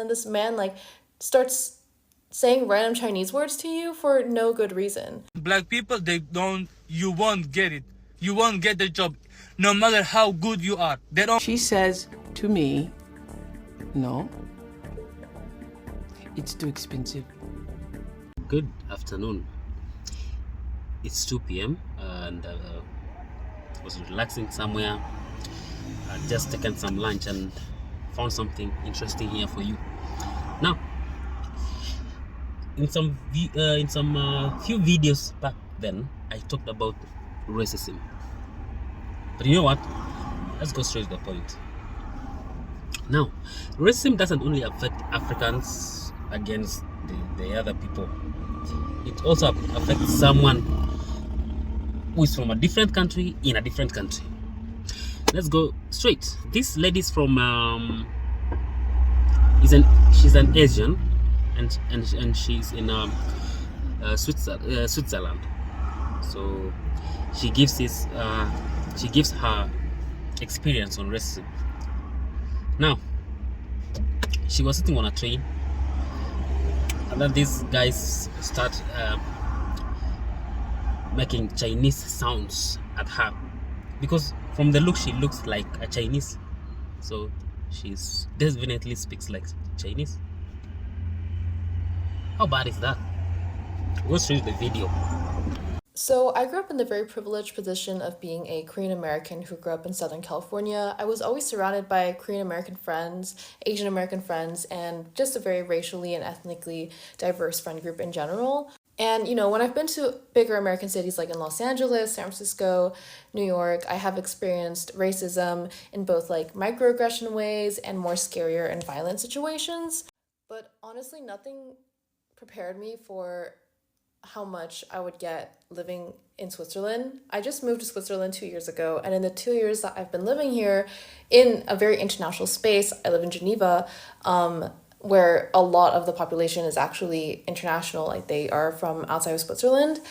this man like starts saying random Chinese words to you for no good reason. Black people, you won't get it. You won't get the job, no matter how good you are. They don't. She says to me, no, it's too expensive. Good afternoon. It's 2 p.m. and I was relaxing somewhere. I'd just taken some lunch and found something interesting here for you. Now, in some few videos back then, I talked about racism. But you know what? Let's go straight to the point. Now, racism doesn't only affect Africans against the other people. It also affects someone who is from a different country in a different country. Let's go straight. This lady's from she's an Asian, and she's in Switzerland. So she gives her experience on racism. Now, she was sitting on a train, and then these guys start making Chinese sounds at her, because from the look she looks like a Chinese, so she's definitely speaks like Chinese. How bad is that? Go straight to the video. So I grew up in the very privileged position of being a Korean American who grew up in Southern California. I was always surrounded by Korean American friends, Asian American friends, and just a very racially and ethnically diverse friend group in general. And, you know, when I've been to bigger American cities like in Los Angeles, San Francisco, New York, I have experienced racism in both like microaggression ways and more scarier and violent situations. But honestly, nothing prepared me for how much I would get living in Switzerland. I just moved to Switzerland 2 years ago, and in the 2 years that I've been living here in a very international space, I live in Geneva, where a lot of the population is actually international, like they are from outside of Switzerland.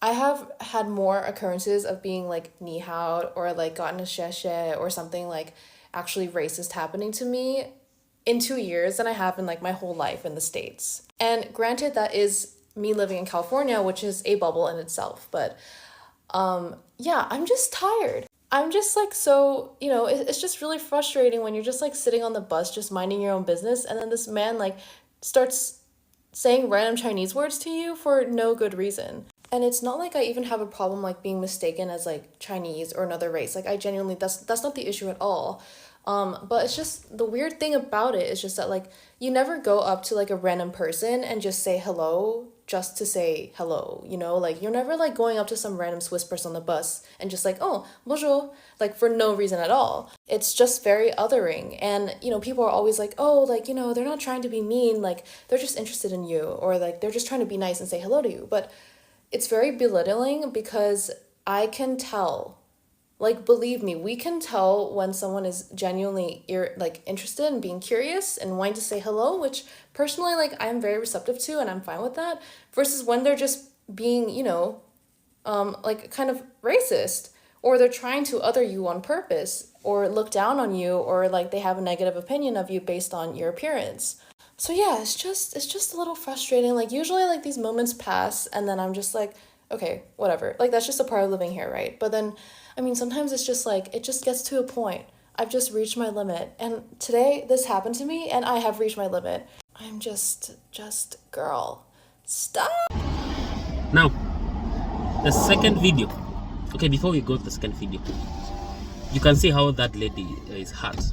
I have had more occurrences of being like ni hao or like gotten a xie or something like actually racist happening to me in 2 years than I have in like my whole life in the States. And granted, that is me living in California, which is a bubble in itself, but yeah, I'm just tired. I'm just like, so, you know, it's just really frustrating when you're just like sitting on the bus, just minding your own business, and then this man like starts saying random Chinese words to you for no good reason. And it's not like I even have a problem like being mistaken as like Chinese or another race. Like I genuinely, that's not the issue at all. But it's just the weird thing about it is just that like you never go up to like a random person and just say hello just to say hello, you know? Like you're never like going up to some random Swiss person on the bus and just like, oh, bonjour, like for no reason at all. It's just very othering. And, you know, people are always like, oh, like, you know, they're not trying to be mean, like they're just interested in you, or like they're just trying to be nice and say hello to you. But it's very belittling because I can tell. Like, believe me, we can tell when someone is genuinely interested in being curious and wanting to say hello, which personally, like, I'm very receptive to and I'm fine with that, versus when they're just being, you know, like kind of racist, or they're trying to other you on purpose, or look down on you, or like they have a negative opinion of you based on your appearance. So yeah, it's just a little frustrating. Like usually like these moments pass and then I'm just like, okay, whatever. Like that's just a part of living here, right? But then I mean, sometimes it's just like, it just gets to a point. I've just reached my limit. And today this happened to me and I have reached my limit. I'm just, girl, stop. Now, the second video. Okay, before we go to the second video, you can see how that lady is hurt.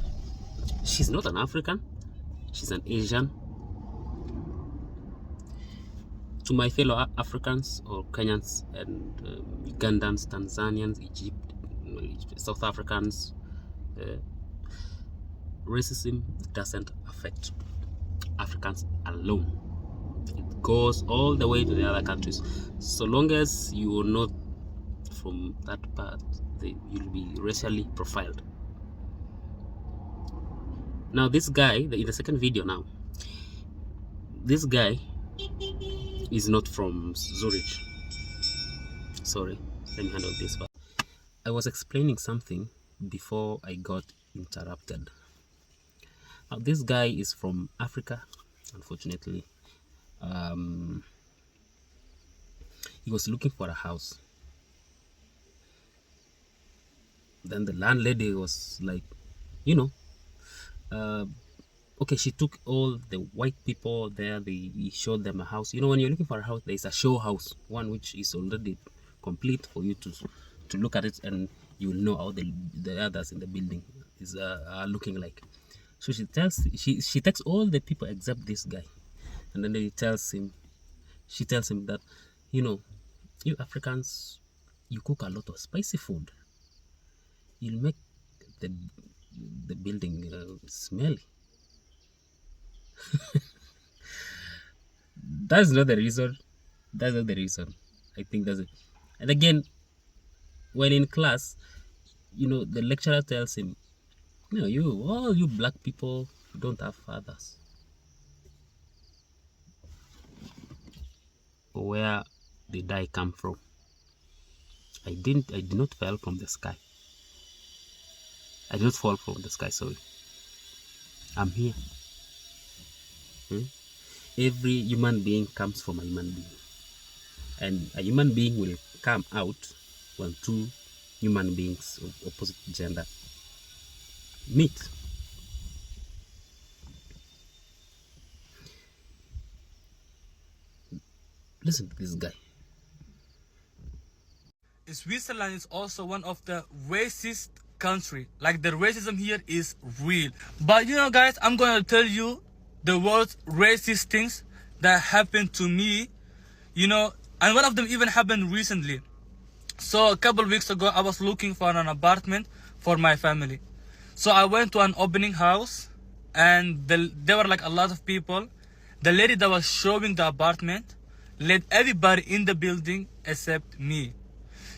She's not an African. She's an Asian. To my fellow Africans or Kenyans and Ugandans, Tanzanians, South Africans, racism doesn't affect Africans alone. It goes all the way to the other countries. So long as you are not from that part, you'll be racially profiled. Now this guy, in the second video now, this guy is not from Zurich. Sorry, let me handle this part. I was explaining something before I got interrupted. Now, this guy is from Africa, unfortunately. He was looking for a house. Then the landlady was like, you know, okay, she took all the white people there. He showed them a house. You know, when you're looking for a house, there's a show house, one which is already complete for you to look at it, and you will know how the others in the building is are looking like. So she takes all the people except this guy, and then she tells him that, you know, you Africans, you cook a lot of spicy food. You'll make the building smelly. That's not the reason. That's not the reason. I think that's it. And again, while in class, you know, the lecturer tells him, you know, all you black people don't have fathers. Where did I come from? I did not fall from the sky. I did not fall from the sky, sorry. I'm here. Every human being comes from a human being. And a human being will come out when two human beings of opposite gender meet. Listen to this guy. Switzerland is also one of the racist country. Like, the racism here is real. But you know, guys, I'm gonna tell you the worst racist things that happened to me, you know, and one of them even happened recently. So a couple weeks ago, I was looking for an apartment for my family. So I went to an opening house, and there were like a lot of people. The lady that was showing the apartment let everybody in the building except me.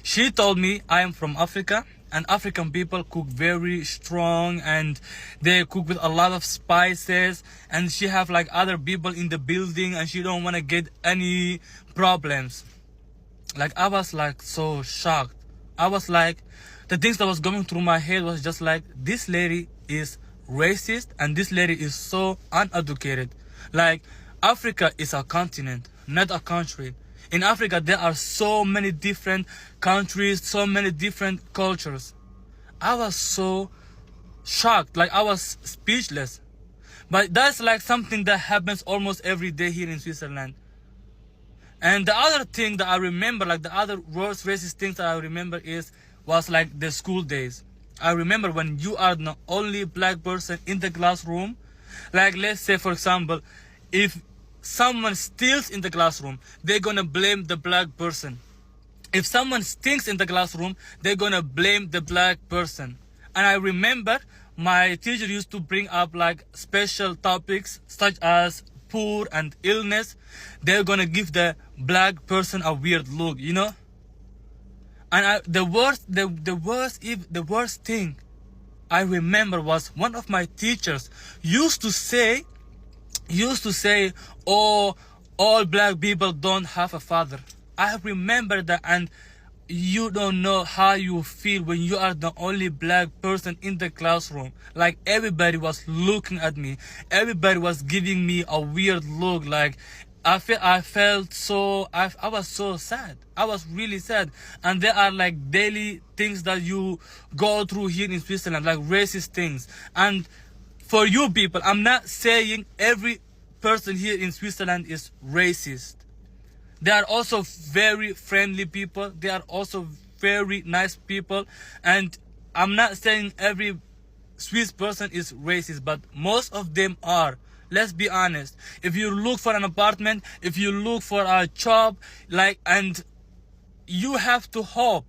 She told me I am from Africa, and African people cook very strong, and they cook with a lot of spices, and she have like other people in the building, and she don't want to get any problems. Like, I was like so shocked. I was like, the things that was going through my head was just like, this lady is racist, and this lady is so uneducated. Like, Africa is a continent, not a country. In Africa, there are so many different countries, so many different cultures. I was so shocked, like I was speechless. But that's like something that happens almost every day here in Switzerland. And the other thing that I remember, like the other worst racist things that I remember was like the school days. I remember when you are the only black person in the classroom. Like, let's say, for example, if someone steals in the classroom, they're gonna blame the black person. If someone stinks in the classroom, they're gonna blame the black person. And I remember my teacher used to bring up like special topics such as poor and illness. They're gonna give the black person a weird look, you know. And the worst thing I remember was one of my teachers used to say, oh, all black people don't have a father. I remember that, and you don't know how you feel when you are the only black person in the classroom. Like, everybody was looking at me. Everybody was giving me a weird look. Like, I was so sad. I was really sad. And there are like daily things that you go through here in Switzerland, like racist things. And for you people, I'm not saying every person here in Switzerland is racist. They are also very friendly people. They are also very nice people. And I'm not saying every Swiss person is racist, but most of them are. Let's be honest. If you look for an apartment, if you look for a job, like, and you have to hope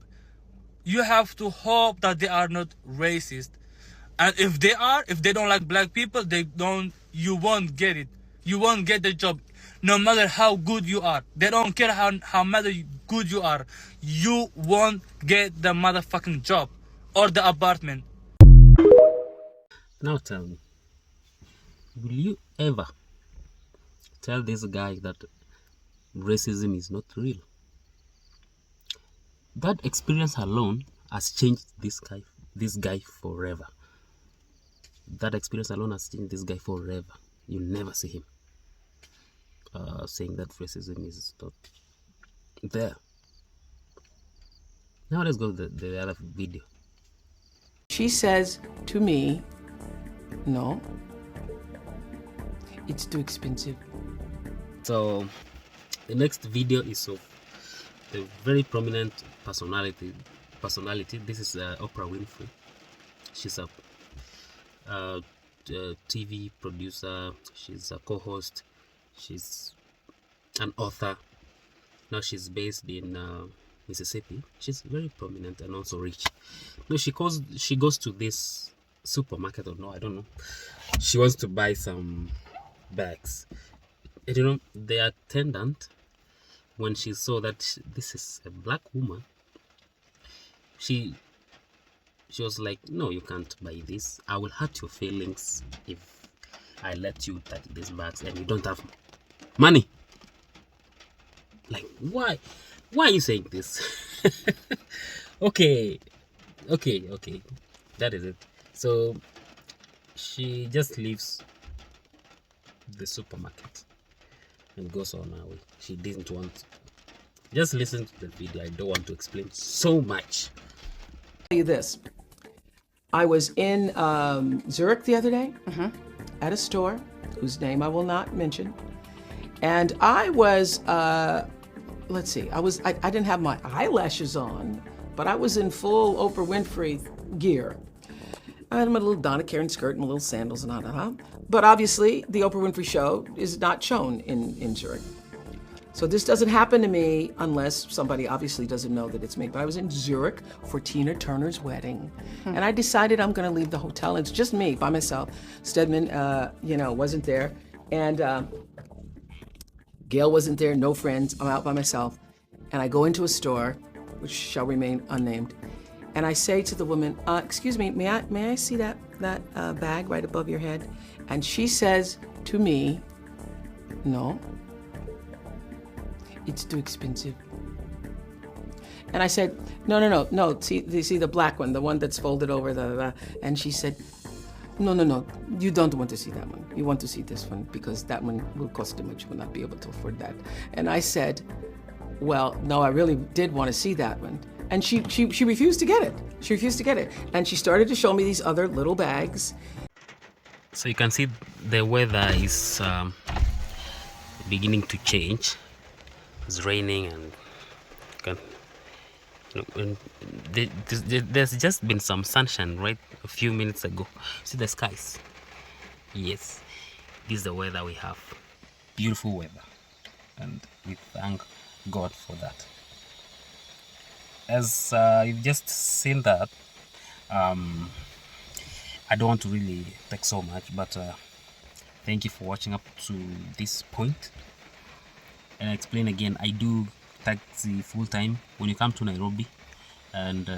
that they are not racist. And if they don't like black people, you won't get it. You won't get the job. No matter how good you are. They don't care how good you are. You won't get the motherfucking job or the apartment. Now tell me, will you ever tell this guy that racism is not real? That experience alone has changed this guy forever. that experience alone has changed this guy forever. You'll never see him saying that racism is not there. Now let's go to the other video. She says to me, no, it's too expensive. So the next video is of a very prominent personality. This is Oprah Winfrey. She's a TV producer. She's a co-host. She's an author. Now she's based in Mississippi. She's very prominent and also rich. No, she goes to this supermarket, or no, I don't know. She wants to buy some bags. And you know, the attendant, when she saw that this is a black woman, she was like, no, you can't buy this. I will hurt your feelings if I let you touch these bags and you don't have money. Like, why are you saying this? okay, that is it. So she just leaves the supermarket and goes on her way. She didn't want. Just listen to the video. I don't want to explain so much. I'll tell you this. I was in Zurich the other day at a store whose name I will not mention, and I was let's see, I didn't have my eyelashes on, but I was in full Oprah Winfrey gear. I had my little Donna Karan skirt and my little sandals and But obviously, the Oprah Winfrey Show is not shown in Zurich. So this doesn't happen to me unless somebody obviously doesn't know that it's me. But I was in Zurich for Tina Turner's wedding. And I decided I'm gonna leave the hotel. It's just me, by myself. Stedman, wasn't there. And Gail wasn't there, no friends. I'm out by myself. And I go into a store, which shall remain unnamed. And I say to the woman, excuse me, may I see that bag right above your head? And she says to me, no, it's too expensive. And I said, no, see the black one, the one that's folded over and she said, no, you don't want to see that one. You want to see this one because that one will cost too much. You will not be able to afford that. And I said, well, no, I really did want to see that one. And she refused to get it. She refused to get it. And she started to show me these other little bags. So you can see the weather is beginning to change. It's raining and there's just been some sunshine right a few minutes ago. See the skies? Yes, this is the weather we have. Beautiful weather. And we thank God for that. As you've just seen that, I don't want to really take so much, but thank you for watching up to this point. And I explain again, I do taxi full time. When you come to Nairobi and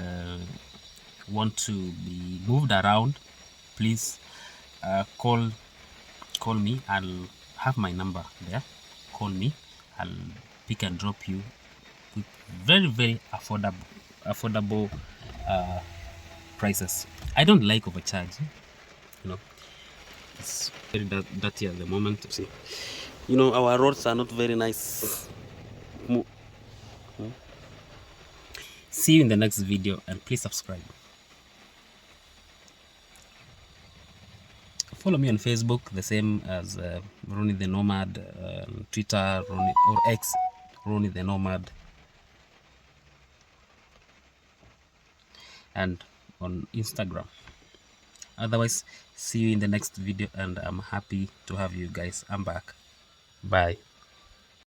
want to be moved around, please call me. I'll have my number there. Call me. I'll pick and drop you with very, very affordable prices. I don't like overcharging. It's very dirty at the moment. See, our roads are not very nice. See you in the next video, and please subscribe. Follow me on Facebook, the same as Ronnie the Nomad, Twitter, Ronnie, or X, Ronnie the Nomad, and on Instagram. Otherwise, see you in the next video, and I'm happy to have you guys. I'm back. Bye.